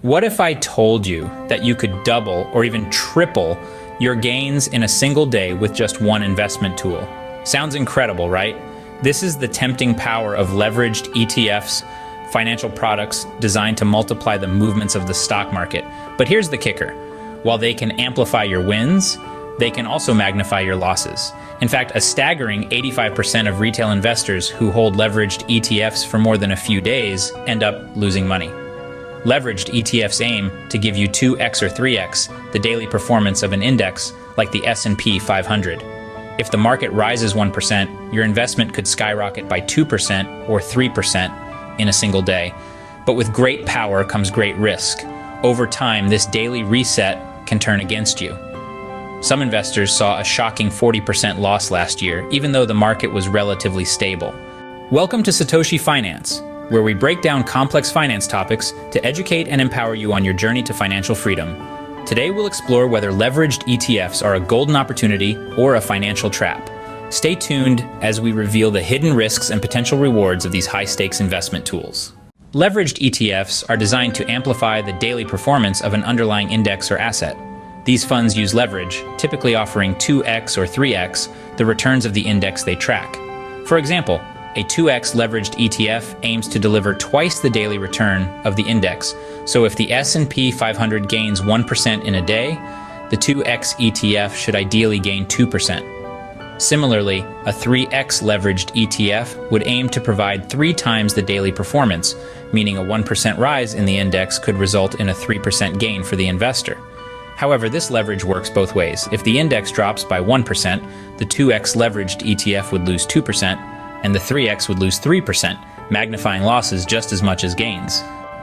What if I told you that you could double or even triple your gains in a single day with just one investment tool? Sounds incredible, right? This is the tempting power of leveraged ETFs, financial products designed to multiply the movements of the stock market. But here's the kicker. While they can amplify your wins, they can also magnify your losses. In fact, a staggering 85% of retail investors who hold leveraged ETFs for more than a few days end up losing money. Leveraged ETFs aim to give you 2x or 3x the daily performance of an index like the S&P 500. If the market rises 1%, your investment could skyrocket by 2% or 3% in a single day. But with great power comes great risk. Over time, this daily reset can turn against you. Some investors saw a shocking 40% loss last year, even though the market was relatively stable. Welcome to Satoshi Finance, where we break down complex finance topics to educate and empower you on your journey to financial freedom. Today we'll explore whether leveraged ETFs are a golden opportunity or a financial trap. Stay tuned as we reveal the hidden risks and potential rewards of these high-stakes investment tools. Leveraged ETFs are designed to amplify the daily performance of an underlying index or asset. These funds use leverage, typically offering 2x or 3x the returns of the index they track. For example, a 2x leveraged ETF aims to deliver twice the daily return of the index. So if the S&P 500 gains 1% in a day, the 2x ETF should ideally gain 2%. Similarly, a 3x leveraged ETF would aim to provide 3 times the daily performance, meaning a 1% rise in the index could result in a 3% gain for the investor. However, this leverage works both ways. If the index drops by 1%, the 2x leveraged ETF would lose 2%, and the 3x would lose 3%, magnifying losses just as much as gains.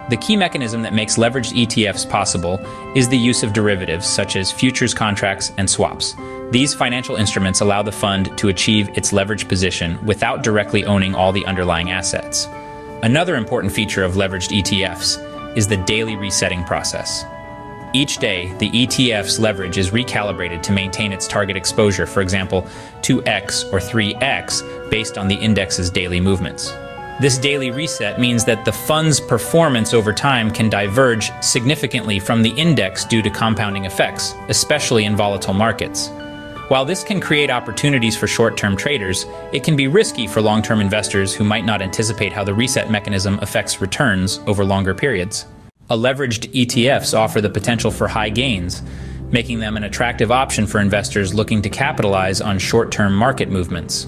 The key mechanism that makes leveraged ETFs possible is the use of derivatives such as futures contracts and swaps. These financial instruments allow the fund to achieve its leveraged position without directly owning all the underlying assets. Another important feature of leveraged ETFs is the daily resetting process. Each day, the ETF's leverage is recalibrated to maintain its target exposure, for example, 2x or 3x, based on the index's daily movements. This daily reset means that the fund's performance over time can diverge significantly from the index due to compounding effects, especially in volatile markets. While this can create opportunities for short-term traders, it can be risky for long-term investors who might not anticipate how the reset mechanism affects returns over longer periods. Leveraged ETFs offer the potential for high gains, making them an attractive option for investors looking to capitalize on short-term market movements.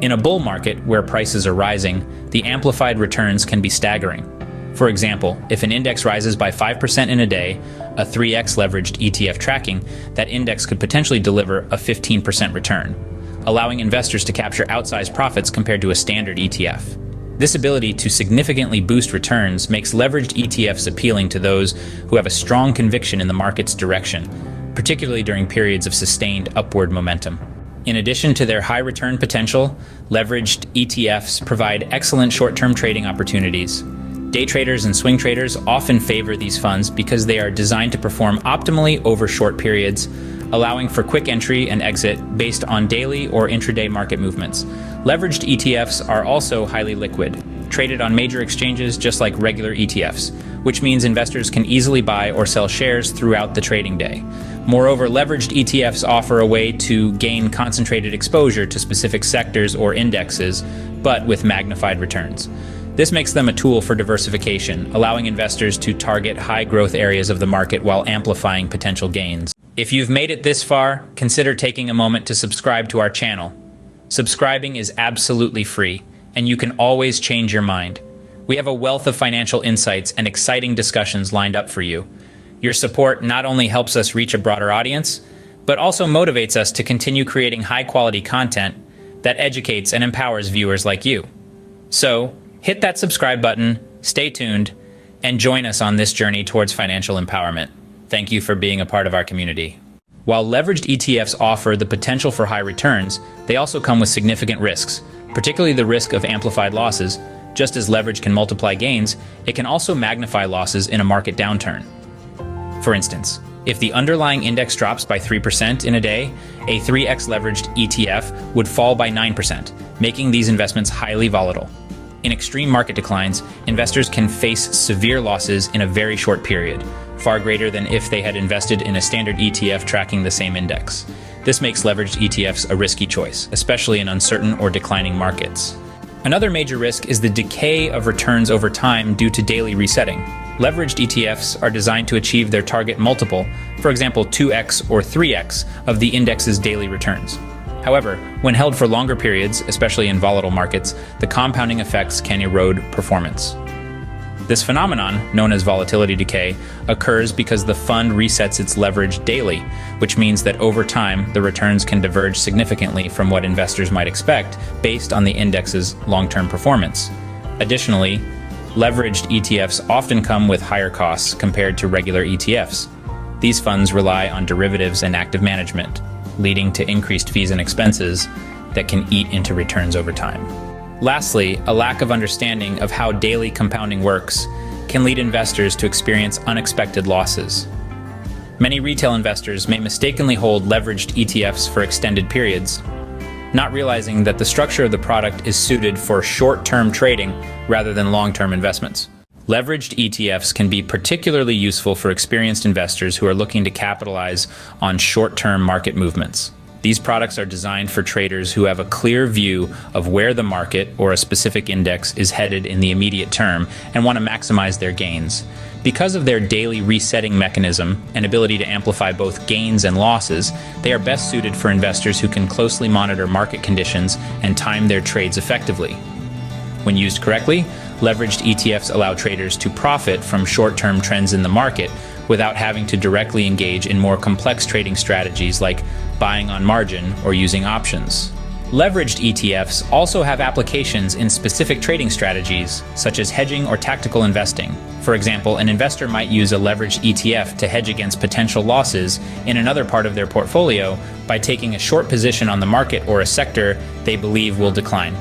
In a bull market where prices are rising, the amplified returns can be staggering. For example, if an index rises by 5% in a day, a 3x leveraged ETF tracking, that index could potentially deliver a 15% return, allowing investors to capture outsized profits compared to a standard ETF. This ability to significantly boost returns makes leveraged ETFs appealing to those who have a strong conviction in the market's direction, particularly during periods of sustained upward momentum. In addition to their high return potential, leveraged ETFs provide excellent short-term trading opportunities. Day traders and swing traders often favor these funds because they are designed to perform optimally over short periods, allowing for quick entry and exit based on daily or intraday market movements. Leveraged ETFs are also highly liquid, traded on major exchanges just like regular ETFs, which means investors can easily buy or sell shares throughout the trading day. Moreover, leveraged ETFs offer a way to gain concentrated exposure to specific sectors or indexes, but with magnified returns. This makes them a tool for diversification, allowing investors to target high-growth areas of the market while amplifying potential gains. If you've made it this far, consider taking a moment to subscribe to our channel. Subscribing is absolutely free, and you can always change your mind. We have a wealth of financial insights and exciting discussions lined up for you. Your support not only helps us reach a broader audience, but also motivates us to continue creating high-quality content that educates and empowers viewers like you. So, hit that subscribe button, stay tuned, and join us on this journey towards financial empowerment. Thank you for being a part of our community. While leveraged ETFs offer the potential for high returns, they also come with significant risks, particularly the risk of amplified losses. Just as leverage can multiply gains, it can also magnify losses in a market downturn. For instance, if the underlying index drops by 3% in a day, a 3x leveraged ETF would fall by 9%, making these investments highly volatile. In extreme market declines, investors can face severe losses in a very short period, far greater than if they had invested in a standard ETF tracking the same index. This makes leveraged ETFs a risky choice, especially in uncertain or declining markets. Another major risk is the decay of returns over time due to daily resetting. Leveraged ETFs are designed to achieve their target multiple, for example 2x or 3x, of the index's daily returns. However, when held for longer periods, especially in volatile markets, the compounding effects can erode performance. This phenomenon, known as volatility decay, occurs because the fund resets its leverage daily, which means that over time, the returns can diverge significantly from what investors might expect based on the index's long-term performance. Additionally, leveraged ETFs often come with higher costs compared to regular ETFs. These funds rely on derivatives and active management, leading to increased fees and expenses that can eat into returns over time. Lastly, a lack of understanding of how daily compounding works can lead investors to experience unexpected losses. Many retail investors may mistakenly hold leveraged ETFs for extended periods, not realizing that the structure of the product is suited for short-term trading rather than long-term investments. Leveraged ETFs can be particularly useful for experienced investors who are looking to capitalize on short-term market movements. These products are designed for traders who have a clear view of where the market or a specific index is headed in the immediate term and want to maximize their gains. Because of their daily resetting mechanism and ability to amplify both gains and losses, they are best suited for investors who can closely monitor market conditions and time their trades effectively. When used correctly, leveraged ETFs allow traders to profit from short-term trends in the market without having to directly engage in more complex trading strategies like buying on margin or using options. Leveraged ETFs also have applications in specific trading strategies, such as hedging or tactical investing. For example, an investor might use a leveraged ETF to hedge against potential losses in another part of their portfolio by taking a short position on the market or a sector they believe will decline.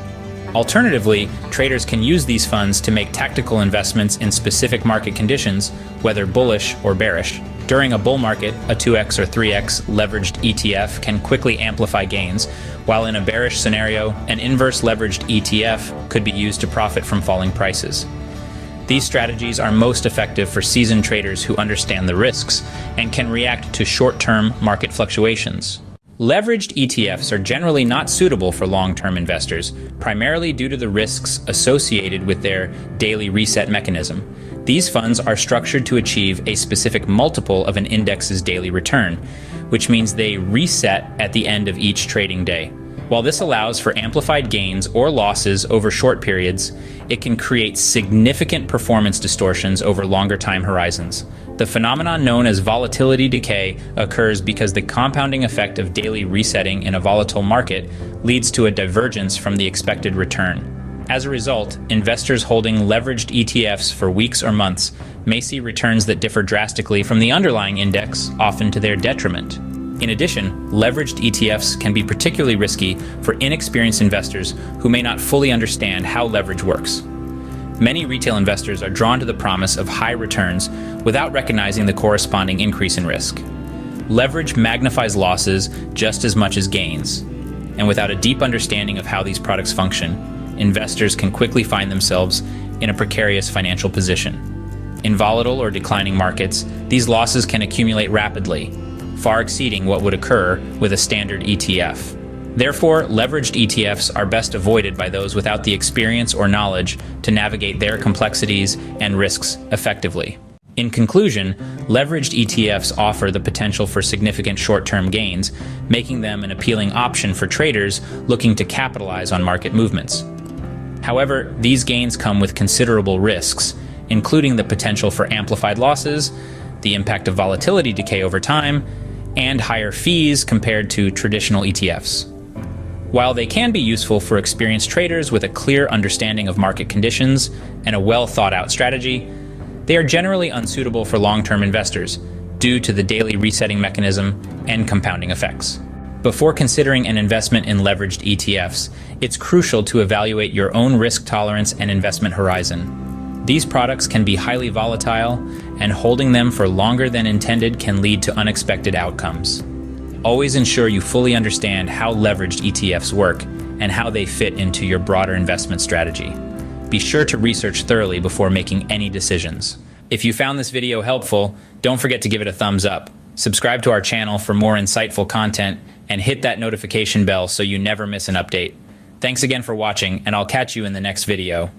Alternatively, traders can use these funds to make tactical investments in specific market conditions, whether bullish or bearish. During a bull market, a 2x or 3x leveraged ETF can quickly amplify gains, while in a bearish scenario, an inverse leveraged ETF could be used to profit from falling prices. These strategies are most effective for seasoned traders who understand the risks and can react to short-term market fluctuations. Leveraged ETFs are generally not suitable for long-term investors, primarily due to the risks associated with their daily reset mechanism. These funds are structured to achieve a specific multiple of an index's daily return, which means they reset at the end of each trading day. While this allows for amplified gains or losses over short periods, it can create significant performance distortions over longer time horizons. The phenomenon known as volatility decay occurs because the compounding effect of daily resetting in a volatile market leads to a divergence from the expected return. As a result, investors holding leveraged ETFs for weeks or months may see returns that differ drastically from the underlying index, often to their detriment. In addition, leveraged ETFs can be particularly risky for inexperienced investors who may not fully understand how leverage works. Many retail investors are drawn to the promise of high returns without recognizing the corresponding increase in risk. Leverage magnifies losses just as much as gains, and without a deep understanding of how these products function, investors can quickly find themselves in a precarious financial position. In volatile or declining markets, these losses can accumulate rapidly, far exceeding what would occur with a standard ETF. Therefore, leveraged ETFs are best avoided by those without the experience or knowledge to navigate their complexities and risks effectively. In conclusion, leveraged ETFs offer the potential for significant short-term gains, making them an appealing option for traders looking to capitalize on market movements. However, these gains come with considerable risks, including the potential for amplified losses, the impact of volatility decay over time, and higher fees compared to traditional ETFs. While they can be useful for experienced traders with a clear understanding of market conditions and a well-thought-out strategy, they are generally unsuitable for long-term investors due to the daily resetting mechanism and compounding effects. Before considering an investment in leveraged ETFs, it's crucial to evaluate your own risk tolerance and investment horizon. These products can be highly volatile, and holding them for longer than intended can lead to unexpected outcomes. Always ensure you fully understand how leveraged ETFs work and how they fit into your broader investment strategy. be sure to research thoroughly before making any decisions. If you found this video helpful, don't forget to give it a thumbs up. Subscribe to our channel for more insightful content and hit that notification bell so you never miss an update. Thanks again for watching, and I'll catch you in the next video.